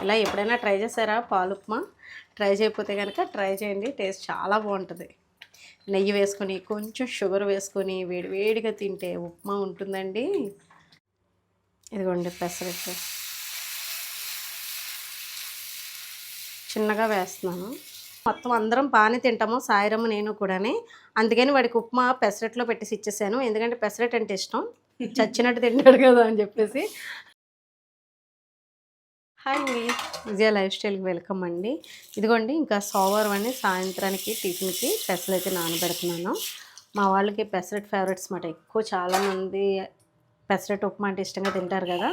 ఇలా ఎప్పుడైనా ట్రై చేశారా పాలు ఉప్మా? ట్రై చేయకపోతే కనుక ట్రై చేయండి, టేస్ట్ చాలా బాగుంటుంది. నెయ్యి వేసుకొని కొంచెం షుగర్ వేసుకొని వేడివేడిగా తింటే ఉప్మా ఉంటుందండి. ఇదిగోండి పెసరట్టు చిన్నగా వేస్తున్నాను. మొత్తం అందరం బాగానే తింటాము, సాయిరమ్మ నేను కూడాని. అందుకని వాడికి ఉప్మా పెసరట్లో పెట్టేసి ఇచ్చేసాను, ఎందుకంటే పెసరట్ అంటే ఇష్టం, చచ్చినట్టు తింటాడు కదా అని చెప్పేసి. హాయ్ అండి, విజయ లైఫ్ స్టైల్కి వెల్కమ్ అండి. ఇదిగోండి ఇంకా సోమవారం అని సాయంత్రానికి టిఫిన్కి పెసలు అయితే నానబెడుతున్నాను. మా వాళ్ళకి పెసరట్ ఫేవరెట్స్ మాట, ఎక్కువ చాలామంది పెసరట్ ఉప్మా అంటే ఇష్టంగా తింటారు కదా,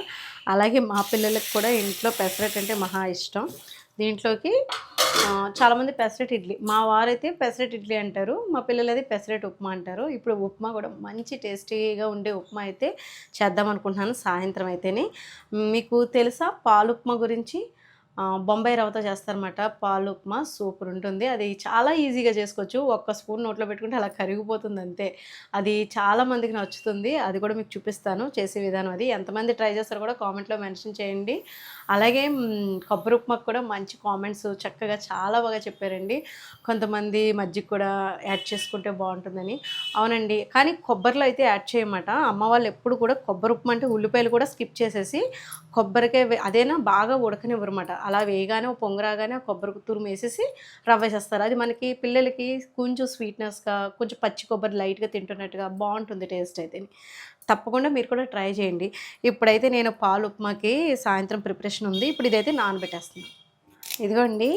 అలాగే మా పిల్లలకి కూడా ఇంట్లో పెసరట్ అంటే మహా ఇష్టం. దీంట్లోకి చాలామంది పెసరట్ ఇడ్లీ, మా వారైతే పెసరట్ ఇడ్లీ అంటారు, మా పిల్లలు అయితే పెసరట్ ఉప్మా అంటారు. ఇప్పుడు ఉప్మా కూడా మంచి టేస్టీగా ఉండే ఉప్మా అయితే చేద్దాం అనుకుంటున్నాను సాయంత్రం అయితేనే. మీకు తెలుసా పాలు ఉప్మా గురించి? బొంబాయి రవ్వతో చేస్తారన్నమాట పాలు ఉప్మా, సూపర్ ఉంటుంది. అది చాలా ఈజీగా చేసుకోవచ్చు, ఒక్క స్పూన్ నోట్లో పెట్టుకుంటే అలా కరిగిపోతుంది అంతే. అది చాలామందికి నచ్చుతుంది, అది కూడా మీకు చూపిస్తాను చేసే విధానం. అది ఎంతమంది ట్రై చేస్తారో కూడా కామెంట్లో మెన్షన్ చేయండి. అలాగే కొబ్బరి ఉప్మాకు కూడా మంచి కామెంట్స్ చక్కగా చాలా బాగా చెప్పారండి. కొంతమంది మజ్జిగ కూడా యాడ్ చేసుకుంటే బాగుంటుందని. అవునండి, కానీ కొబ్బరిలో అయితే యాడ్ చేయమాట. అమ్మ వాళ్ళు ఎప్పుడు కూడా కొబ్బరి ఉప్మా అంటే ఉల్లిపాయలు కూడా స్కిప్ చేసేసి కొబ్బరికాయ అదేనా బాగా ఉడకనివ్వరమాట. అలా వేయగానే పొంగరాగానే కొబ్బరి తురుము వేసేసి రవ్వ వేసేస్తారు. అది మనకి పిల్లలకి కొంచెం స్వీట్నెస్గా, కొంచెం పచ్చి కొబ్బరి లైట్గా తింటున్నట్టుగా బాగుంటుంది టేస్ట్ అయితే. తప్పకుండా మీరు కూడా ట్రై చేయండి. ఇప్పుడైతే నేను పాలు ఉప్మాకి సాయంత్రం ప్రిపరేషన్ ఉంది. ఇప్పుడు ఇదైతే నానబెట్టేస్తున్నాను. ఇదిగోండి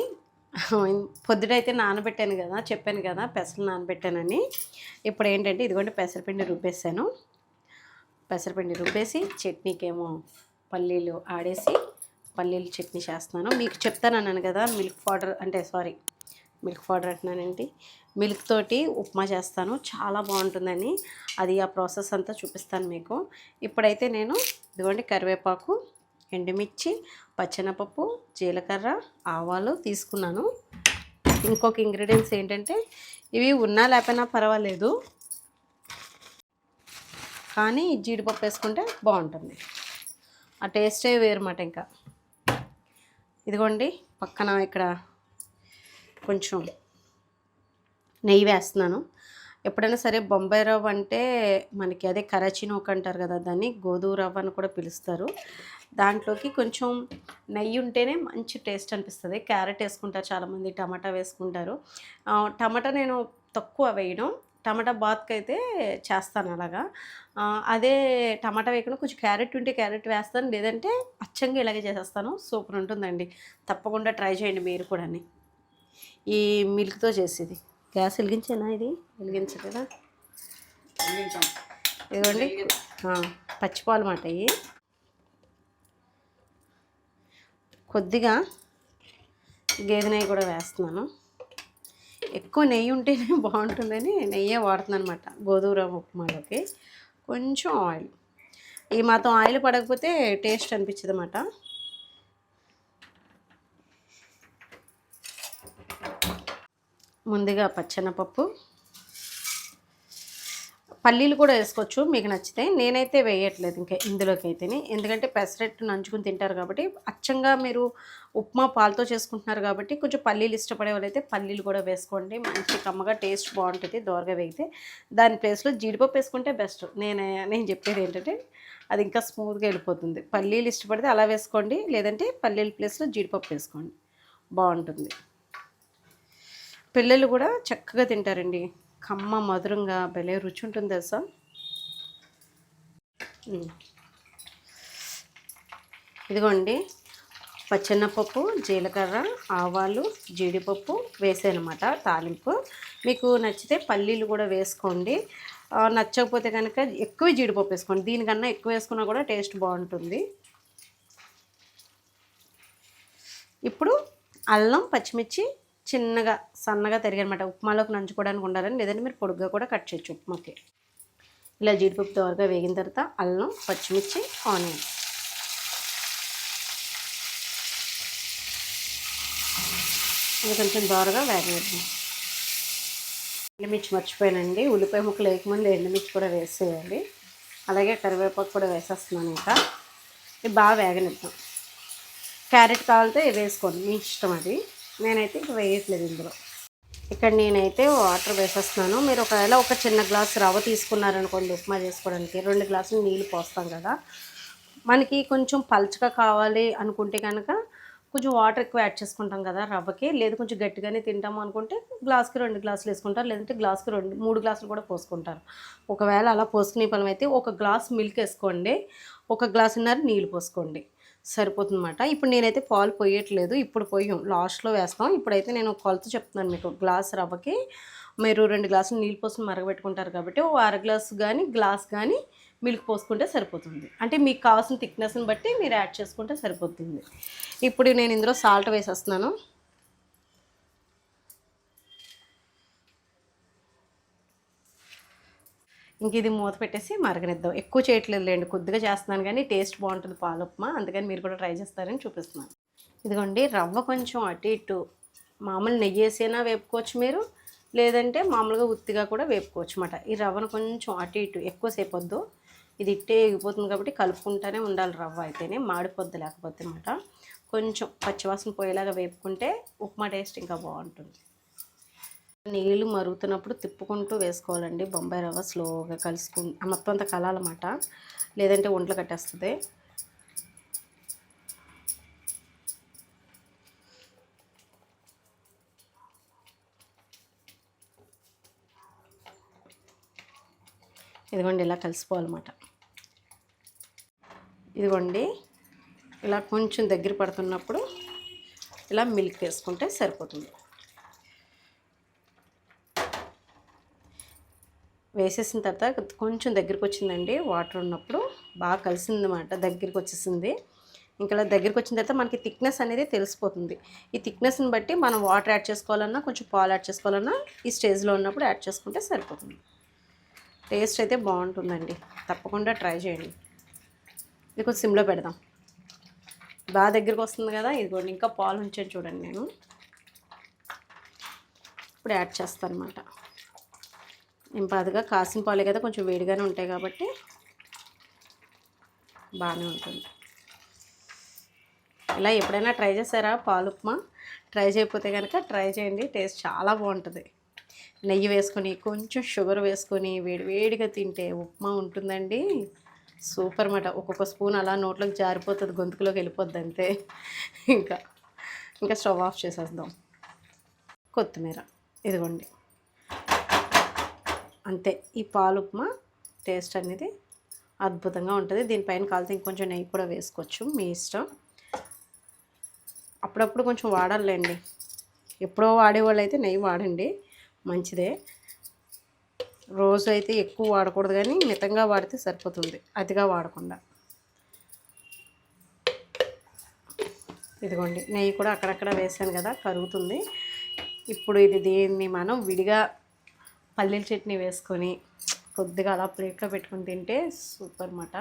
పొద్దుటైతే నానబెట్టాను కదా, చెప్పాను కదా పెసలు నానబెట్టానని. ఇప్పుడు ఏంటంటే ఇదిగోండి పెసరపిండి రుబ్బేసాను. పెసరపిండి రుబ్బేసి చట్నీకేమో పల్లీలు ఆడేసి పల్లీలు చట్నీ చేస్తున్నాను. మీకు చెప్తానన్నాను కదా మిల్క్ పౌడర్ అంటున్నానండి, మిల్క్ తోటి ఉప్మా చేస్తాను, చాలా బాగుంటుందని. అది ఆ ప్రాసెస్ అంతా చూపిస్తాను మీకు. ఇప్పుడైతే నేను ఇదిగోండి కరివేపాకు, ఎండుమిర్చి, పచ్చెనపప్పు, జీలకర్ర, ఆవాలు తీసుకున్నాను. ఇంకొక ఇంగ్రీడియంట్స్ ఏంటంటే ఇవి ఉన్నా లేకపోయినా పర్వాలేదు, కానీ జీడిపప్పు వేసుకుంటే బాగుంటుంది, ఆ టేస్టే వేరన్నమాట. ఇంకా ఇదిగోండి పక్కన ఇక్కడ కొంచెం నెయ్యి వేస్తున్నాను. ఎప్పుడైనా సరే బొంబాయి రవ్వ అంటే మనకి అదే కరాచీ నూక అంటారు కదా, దాన్ని గోధుమ రవ్వ అని కూడా పిలుస్తారు. దాంట్లోకి కొంచెం నెయ్యి ఉంటేనే మంచి టేస్ట్ అనిపిస్తుంది. క్యారెట్ వేసుకుంటారు చాలామంది, టమాటా వేసుకుంటారు. టమాటా నేను తక్కువ వేయడం, టమాటా బాత్కి అయితే చేస్తాను అలాగా. అదే టమాటా వేయకుండా కొంచెం క్యారెట్ ఉంటే క్యారెట్ వేస్తాను, లేదంటే అచ్చంగా ఇలాగే చేసేస్తాను. సూపర్ ఉంటుందండి, తప్పకుండా ట్రై చేయండి మీరు కూడా. ఈ మిల్క్తో చేసేది. గ్యాస్ వెలిగించేనా? ఇది వెలిగించలేదా? ఇదిగోండి పచ్చిపాలు మాట. ఇవి కొద్దిగా గేదె నెయ్యి కూడా వేస్తున్నాను. ఎక్కువ నెయ్యి ఉంటేనే బాగుంటుందని నెయ్యే వాడుతున్నాను అనమాట గోధుమ రవ్వ ఉప్మాలోకి. కొంచెం ఆయిల్, ఈ మాత్రం ఆయిల్ పడకపోతే టేస్ట్ అనిపించదు అన్నమాట. ముందుగా పచ్చెనపప్పు, పల్లీలు కూడా వేసుకోవచ్చు మీకు నచ్చితే, నేనైతే వేయట్లేదు ఇంకా ఇందులోకి అయితేనే, ఎందుకంటే పెసరట్టు నంచుకుని తింటారు కాబట్టి. అచ్చంగా మీరు ఉప్మా పాలతో చేసుకుంటున్నారు కాబట్టి కొంచెం పల్లీలు ఇష్టపడే వాళ్ళైతే పల్లీలు కూడా వేసుకోండి, మంచి కమ్మగా టేస్ట్ బాగుంటుంది దోరగా వేగితే. దాని ప్లేస్లో జీడిపప్పు వేసుకుంటే బెస్ట్. నేను చెప్పేది ఏంటంటే అది ఇంకా స్మూత్గా వెళ్ళిపోతుంది. పల్లీలు ఇష్టపడితే అలా వేసుకోండి, లేదంటే పల్లీల ప్లేస్లో జీడిపప్పు వేసుకోండి, బాగుంటుంది. పిల్లలు కూడా చక్కగా తింటారండి, కమ్మ మధురంగా భలే రుచి ఉంటుంది తెలుసా. ఇదిగోండి పచ్చెనపప్పు, జీలకర్ర, ఆవాలు, జీడిపప్పు వేసానమాట తాలింపు. మీకు నచ్చితే పల్లీలు కూడా వేసుకోండి, నచ్చకపోతే కనుక ఎక్కువ జీడిపప్పు వేసుకోండి, దీనికన్నా ఎక్కువ వేసుకున్నా కూడా టేస్ట్ బాగుంటుంది. ఇప్పుడు అల్లం, పచ్చిమిర్చి చిన్నగా సన్నగా తరిగనమాట, ఉప్మాలోకి నంచుకోవడానికి ఉండాలని, లేదంటే మీరు పొడుగ్గా కూడా కట్ చేయొచ్చు ఉప్మాకి. ఇలా జీడిపప్పు దోరగా వేగిన తర్వాత అల్లం, పచ్చిమిర్చి, ఆనియన్ ఇది కొంచెం దోరగా వేగనిద్దాం. ఎండుమిర్చి మర్చిపోయానండి, ఉల్లిపాయ ముక్కలు వేయకముందు ఎండుమిర్చి కూడా వేసేయాలి. అలాగే కరివేపాకు కూడా వేసేస్తున్నాను. ఇంకా ఇది బాగా వేగనిద్దాం. క్యారెట్ కావాలితే వేసుకోండి, మీ ఇష్టం అది. నేనైతే ఇక వేయట్లేదు ఇందులో. ఇక్కడ నేనైతే వాటర్ వేసేస్తున్నాను. మీరు ఒకవేళ ఒక చిన్న గ్లాస్ రవ్వ తీసుకున్నారనుకోండి ఉప్మా చేసుకోవడానికి, 2 గ్లాసులు నీళ్ళు పోస్తాం కదా. మనకి కొంచెం పల్చగా కావాలి అనుకుంటే కనుక కొంచెం వాటర్ ఎక్కువ యాడ్ చేసుకుంటాం కదా రవ్వకి. లేదు కొంచెం గట్టిగానే తింటాము అనుకుంటే గ్లాస్కి 2 గ్లాసులు వేసుకుంటారు, లేదంటే గ్లాస్కి 3 గ్లాసులు కూడా పోసుకుంటారు. ఒకవేళ అలా పోసుకునే పనమైతే ఒక గ్లాస్ మిల్క్ వేసుకోండి, 1 గ్లాసున్నర నీళ్ళు పోసుకోండి, సరిపోతుందన్నమాట. ఇప్పుడు నేనైతే పాలు పొయ్యట్లేదు, ఇప్పుడు పొయ్యం, లాస్ట్లో వేస్తాం. ఇప్పుడైతే నేను కొలత చెప్తున్నాను మీకు. గ్లాస్ రవ్వకి మీరు 2 గ్లాసులు నీళ్ళు పోసుకుని మరగబెట్టుకుంటారు కాబట్టి ఓ అర గ్లాసు కానీ గ్లాస్ కానీ మిల్క్ పోసుకుంటే సరిపోతుంది. అంటే మీకు కావాల్సిన థిక్నెస్ని బట్టి మీరు యాడ్ చేసుకుంటే సరిపోతుంది. ఇప్పుడు నేను ఇందులో సాల్ట్ వేసేస్తున్నాను. ఇంక ఇది మూత పెట్టేసి మరగనిద్దాం. ఎక్కువ చేయట్లేదు లేండి, కొద్దిగా చేస్తున్నాను కానీ టేస్ట్ బాగుంటుంది పాలు ఉప్మా, అందుకని మీరు కూడా ట్రై చేస్తారని చూపిస్తున్నాను. ఇదిగోండి, రవ్వ కొంచెం అటు ఇటు మామూలు నెయ్యి వేసైనా వేపుకోవచ్చు మీరు, లేదంటే మామూలుగా ఉత్తిగా కూడా వేపుకోవచ్చు అన్నమాట. ఈ రవ్వను కొంచెం అటు ఇటు ఎక్కువసేపు వద్దు, ఇది ఇట్టే ఎగిపోతుంది కాబట్టి కలుపుకుంటూనే ఉండాలి. రవ్వ అయితేనే మాడిపోద్ది, లేకపోతే అన్నమాట. కొంచెం పచ్చివాసన పోయేలాగా వేపుకుంటే ఉప్మా టేస్ట్ ఇంకా బాగుంటుంది. నీళ్ళు మరుగుతున్నప్పుడు తిప్పుకుంటూ వేసుకోవాలండి. బొంబాయి రవ్వ స్లోగా మొత్తం అంతా కలాలన్నమాట, లేదంటే ఒంట్లో కట్టేస్తుంది. ఇదిగోండి ఇలా కలిసిపోవాలన్నమాట. ఇదిగోండి ఇలా కొంచెం దగ్గర పడుతున్నప్పుడు ఇలా మిల్క్ వేసుకుంటే సరిపోతుంది. వేసేసిన తర్వాత కొంచెం దగ్గరికి వచ్చిందండి, వాటర్ ఉన్నప్పుడు బాగా కలిసిందన్నమాట, దగ్గరికి వచ్చేసింది. ఇంకా ఇలా దగ్గరికి వచ్చిన తర్వాత మనకి థిక్నెస్ అనేది తెలిసిపోతుంది. ఈ థిక్నెస్ని బట్టి మనం వాటర్ యాడ్ చేసుకోవాలన్నా కొంచెం పాలు యాడ్ చేసుకోవాలన్నా ఈ స్టేజ్లో ఉన్నప్పుడు యాడ్ చేసుకుంటే సరిపోతుంది. టేస్ట్ అయితే బాగుంటుందండి, తప్పకుండా ట్రై చేయండి. ఇది కొంచెం సిమ్లో పెడదాం. బాగా దగ్గరికి వస్తుంది కదా, ఇదిగోండి ఇంకా పాలు ఉంచాను చూడండి. నేను ఇప్పుడు యాడ్ చేస్తాను అనమాట. ఇంపాదుగా కాసిన పాలే కదా, కొంచెం వేడిగానే ఉంటాయి కాబట్టి బాగానే ఉంటుంది. ఇలా ఎప్పుడైనా ట్రై చేశారా పాలు ఉప్మా? ట్రై చేయకపోతే కనుక ట్రై చేయండి, టేస్ట్ చాలా బాగుంటుంది. నెయ్యి వేసుకొని కొంచెం షుగర్ వేసుకొని వేడివేడిగా తింటే ఉప్మా ఉంటుందండి, సూపర్ అన్నమాట. ఒక్కొక్క స్పూన్ అలా నోట్లోకి జారిపోతుంది, గొంతుకులోకి వెళ్ళిపోద్ది అంతే. ఇంకా స్టవ్ ఆఫ్ చేసేద్దాం. కొత్తిమీర ఇదిగోండి, అంతే. ఈ పాలు ఉప్మా టేస్ట్ అనేది అద్భుతంగా ఉంటుంది. దీనిపైన కాలితే ఇంకొంచెం నెయ్యి కూడా వేసుకోవచ్చు, మీ ఇష్టం. అప్పుడప్పుడు కొంచెం వాడాలండి, ఎప్పుడో వాడేవాళ్ళు అయితే నెయ్యి వాడండి, మంచిదే. రోజు అయితే ఎక్కువ వాడకూడదు, కానీ మితంగా వాడితే సరిపోతుంది, అతిగా వాడకుండా. ఇదిగోండి నెయ్యి కూడా అక్కడక్కడ వేసాను కదా, కరుగుతుంది. ఇప్పుడు దీన్ని మనం విడిగా పల్లీల చట్నీ వేసుకొని కొద్దిగా అలా ప్లేట్లో పెట్టుకొని తింటే సూపర్ అన్నమాట.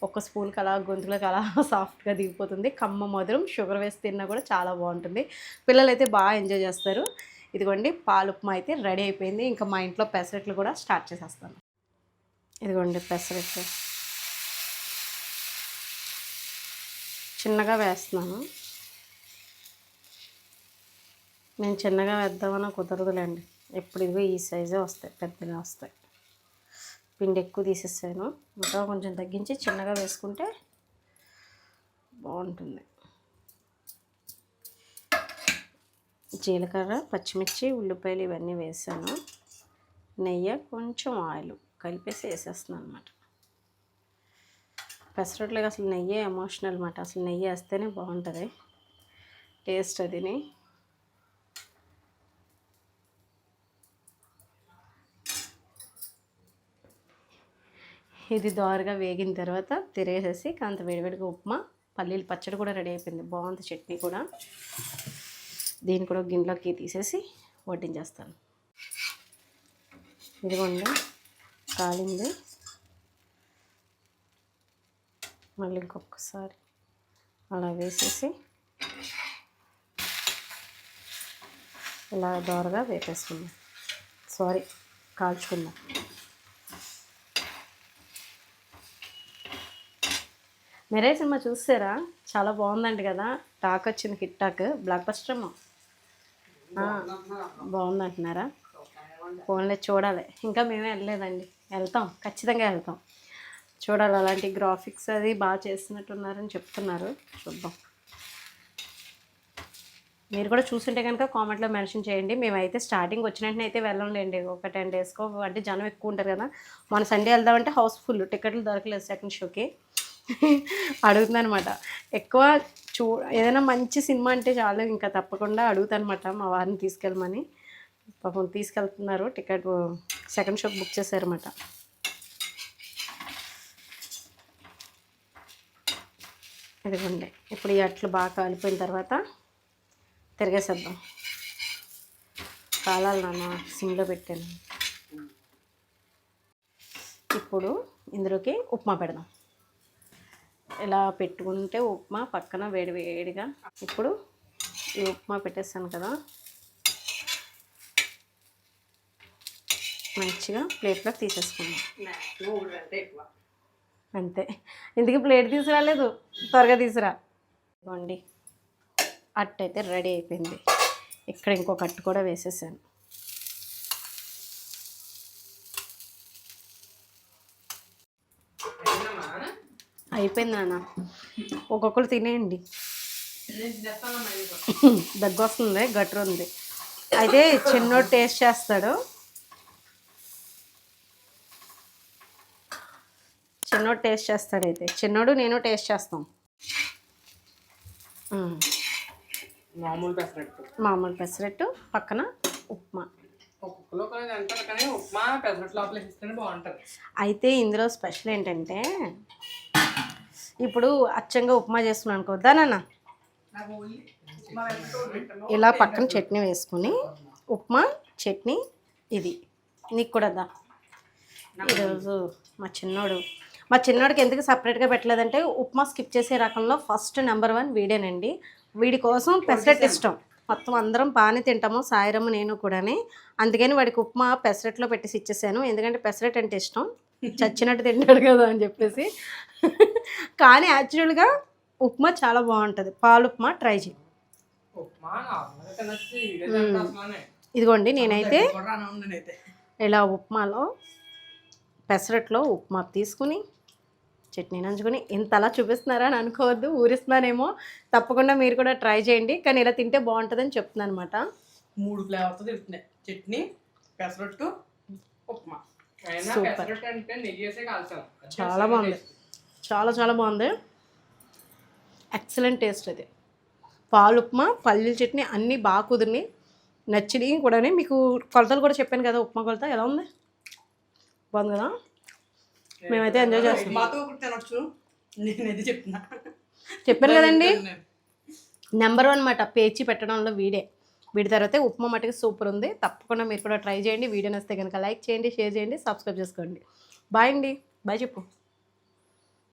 ఒక స్పూన్కి అలా గొంతులోకి అలా సాఫ్ట్గా దిగిపోతుంది. కమ్మ మధురం, షుగర్ వేసి తిన్నా కూడా చాలా బాగుంటుంది. పిల్లలు అయితే బాగా ఎంజాయ్ చేస్తారు. ఇదిగోండి పాలు ఉప్మా అయితే రెడీ అయిపోయింది. ఇంకా మా ఇంట్లో పెసరట్లు కూడా స్టార్ట్ చేసేస్తాను. ఇదిగోండి పెసరట్లు చిన్నగా వేస్తున్నాను. నేను చిన్నగా వేద్దామన్నా కుదరదులేండి, ఎప్పుడు ఇదిగో ఈ సైజే వస్తాయి, పెద్దగా వస్తాయి. పిండి ఎక్కువ తీసేసాను, ఇంకా కొంచెం తగ్గించి చిన్నగా వేసుకుంటే బాగుంటుంది. జీలకర్ర, పచ్చిమిర్చి, ఉల్లిపాయలు ఇవన్నీ వేసాను. నెయ్యి, కొంచెం ఆయిల్ కలిపేసి వేసేస్తున్నాను అనమాట. పెసరట్లకి అసలు నెయ్యి ఎమోషనల్ అన్నమాట, అసలు నెయ్యి వేస్తేనే బాగుంటుంది టేస్ట్ అదిని. ఇది దోరగా వేగిన తర్వాత తిరేసేసి కాంత వేడివేడిగా ఉప్మా, పల్లీల పచ్చడి కూడా రెడీ అయిపోయింది, బాగుంది చట్నీ కూడా. దీన్ని కూడా గిన్నెలోకి తీసేసి వడ్డించేస్తాను. ఇదిగోండి కాలింది, మళ్ళీ ఇంకొకసారి అలా వేసేసి ఇలా దోరగా వేపేసుకుందాం, కాల్చుకుందాం. మెరై సినిమా చూసారా? చాలా బాగుందంట కదా, టాక్ వచ్చింది, హిట్ టాక్, బ్లాక్ బస్టర్ ఏమో. బాగుందంటున్నారా? ఫోన్లో చూడాలి, ఇంకా మేమే వెళ్ళలేదండి, వెళ్తాం, ఖచ్చితంగా వెళ్తాం, చూడాలి. అలాంటి గ్రాఫిక్స్ అది బాగా చేస్తున్నట్టున్నారని చెప్తున్నారు, చూద్దాం. మీరు కూడా చూస్తుంటే కనుక కామెంట్లో మెన్షన్ చేయండి. మేమైతే స్టార్టింగ్ వచ్చిన వెంటనే అయితే వెళ్ళంలేండి, ఒక 10 డేస్కో, అంటే జనం ఎక్కువ ఉంటారు కదా. మన సండే వెళ్దామంటే హౌస్ఫుల్, టికెట్లు దొరకలేదు సెకండ్ షోకి. అడుగుతుందనమాట ఎక్కువ. ఏదైనా మంచి సినిమా అంటే చాలు, ఇంకా తప్పకుండా అడుగుతానమాట మా వారిని తీసుకెళ్ళమని. పాపం తీసుకెళ్తున్నారు, టికెట్ సెకండ్ షోకి బుక్ చేశారన్నమాట. ఇదిగోండి, ఇప్పుడు ఈ అట్లు బాగా కాలిపోయిన తర్వాత తిరిగేసేద్దాం. కాలాలి నాన్న, సిమ్లో పెట్టాను. ఇప్పుడు ఇందులోకి ఉప్మా పెడదాం. ఇలా పెట్టుకుంటే ఉప్మా పక్కన వేడి వేడిగా. ఇప్పుడు ఈ ఉప్మా పెట్టేస్తాను కదా, మంచిగా ప్లేట్లోకి తీసేసుకుందాం. అంతే, ఇందుకు ప్లేట్ తీసుకురాలేదు, త్వరగా తీసుకురా. ఇదిగోండి, అట్టు అయితే రెడీ అయిపోయింది. ఇక్కడ ఇంకొక అట్టు కూడా వేసేసాను. అయిపోయింది నాన్న, ఒక్కొక్కరు తినేయండి. దగ్గు వస్తుంది, గట్రు ఉంది. అయితే చిన్నోడు టేస్ట్ చేస్తాడు, అయితే చిన్నోడు నేను టేస్ట్ చేస్తాం. మామూలు పెసరట్టు పక్కన ఉప్మా. అయితే ఇందులో స్పెషల్ ఏంటంటే, ఇప్పుడు అచ్చంగా ఉప్మా చేస్తున్నాను అనుకోద్దా నాన్న, ఇలా పక్కన చట్నీ వేసుకుని, ఉప్మా చట్నీ ఇది నీకు కూడా దా. ఈరోజు మా చిన్నోడికి ఎందుకు సపరేట్గా పెట్టలేదంటే, ఉప్మా స్కిప్ చేసే రకంలో ఫస్ట్ నెంబర్ 1 వీడేనండి. వీడి కోసం పెసరట్ ఇష్టం. మొత్తం అందరం బాగానే తింటాము, సాయిరమ్మ నేను కూడాని. అందుకని వాడికి ఉప్మా పెసరట్లో పెట్టేసి ఇచ్చేసాను, ఎందుకంటే పెసరట్ అంటే ఇష్టం, చచ్చినట్టు తింటాడు కదా అని చెప్పేసి. కానీ యాక్చువల్గా ఉప్మా చాలా బాగుంటుంది, పాలు ఉప్మా ట్రై చేయి. ఇదిగోండి, నేనైతే ఇలా ఉప్మాలో పెసరట్లో ఉప్మా తీసుకుని చట్నీ నంచుకొని ఇంతలా చూపిస్తున్నారా అని అనుకోవద్దు, ఊరిస్తున్నానేమో. తప్పకుండా మీరు కూడా ట్రై చేయండి, కానీ ఇలా తింటే బాగుంటుందని చెప్తున్నాను అనమాట. 3 ఫ్లేవర్స్ తింటున్నాయి, చట్నీ, పెసరట్టు, ఉప్మా. చాలా బాగుంది, చాలా బాగుంది, ఎక్సలెంట్ టేస్ట్. అది పాలు ఉప్మా, పల్లీల చట్నీ అన్నీ బాగా కుదిరినాయి, నచ్చినాయి కూడా. మీకు కొలతలు కూడా చెప్పాను కదా, ఉప్మా కొలత ఎలా ఉంది, బాగుంది కదా. మేమైతే ఎంజాయ్ చేస్తాం. చెప్పాను కదండి, నెంబర్ 1 అన్నమాట పేచి పెట్టడంలో వీడి తర్వాత ఉప్మా మటుకు సూపర్ ఉంది. తప్పకుండా మీరు కూడా ట్రై చేయండి. వీడియో నచ్చితే కనుక లైక్ చేయండి, షేర్ చేయండి, సబ్స్క్రైబ్ చేసుకోండి. బాయ్ అండి, బాయ్ చెప్పు.